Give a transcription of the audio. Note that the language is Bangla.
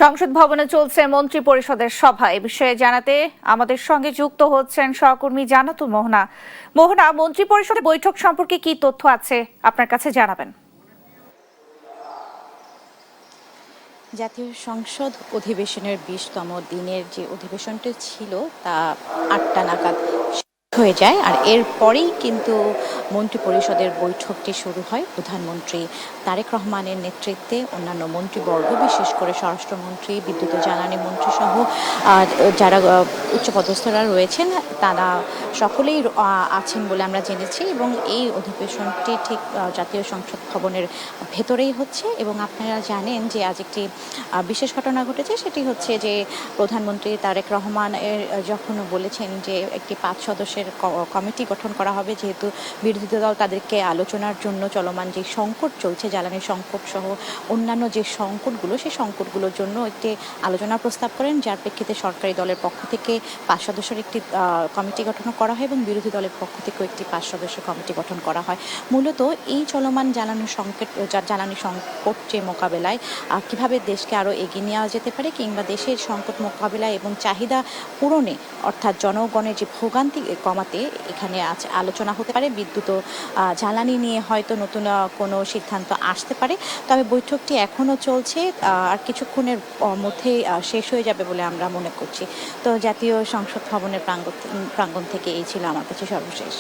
সংসদ ভবনে চলছে মন্ত্রী পরিষদের সভা। এ বিষয়ে জানাতে আমাদের সঙ্গে যুক্ত হচ্ছেন সহকর্মী জান্নাতুল মোহনা। মোহনা, মন্ত্রী পরিষদের বৈঠক সম্পর্কে কি তথ্য আছে আপনার কাছে জানাবেন। জাতীয় সংসদ অধিবেশনের 20তম দিনের যে অধিবেশনটি ছিল তা 8টা নাগাদ হয়ে যায়। আর এরপরেই কিন্তু মন্ত্রী পরিষদের বৈঠকটি শুরু হয়। প্রধানমন্ত্রী তারেক রহমানের নেতৃত্বে অন্যান্য মন্ত্রীবর্গ, বিশেষ করে স্বরাষ্ট্রমন্ত্রী, বিদ্যুৎ ও জ্বালানি মন্ত্রী সহ যারা উচ্চপদস্থরা রয়েছেন তারা সকলেই আছেন বলে আমরা জেনেছি। এবং এই অধিবেশনটি ঠিক জাতীয় সংসদ ভবনের ভেতরেই হচ্ছে। এবং আপনারা জানেন যে আজ একটি বিশেষ ঘটনা ঘটেছে, সেটি হচ্ছে যে প্রধানমন্ত্রী তারেক রহমানের যখন বলেছেন যে একটি 5 সদস্যের কমিটি গঠন করা হবে, যেহেতু বিরোধী দল তাদেরকে আলোচনার জন্য চলমান যে সংকট চলছে, জ্বালানির সংকট সহ অন্যান্য যে সংকটগুলো, সেই সংকটগুলোর জন্য একটি আলোচনার প্রস্তাব করেন, যার প্রেক্ষিতে সরকারি দলের পক্ষ থেকে 5 সদস্যের একটি কমিটি গঠন করা হয় এবং বিরোধী দলের পক্ষ থেকেও একটি 5 সদস্যের কমিটি গঠন করা হয়। মূলত এই চলমান জ্বালানি সংকট যে মোকাবেলায় কিভাবে দেশকে আরও এগিয়ে নেওয়া যেতে পারে, কিংবা দেশের সংকট মোকাবিলায় এবং চাহিদা পূরণে, অর্থাৎ জনগণের যে ভোগান্তি কমাতে এখানে আলোচনা হতে পারে। বিদ্যুৎ ও জ্বালানি নিয়ে হয়তো নতুন কোনো সিদ্ধান্ত আসতে পারে। তবে বৈঠকটি এখনও চলছে, আর কিছুক্ষণের মধ্যেই শেষ হয়ে যাবে বলে আমরা মনে করছি। তো জাতীয় সংসদ ভবনের প্রাঙ্গণ থেকে এই ছিল আমার কাছে সর্বশেষ।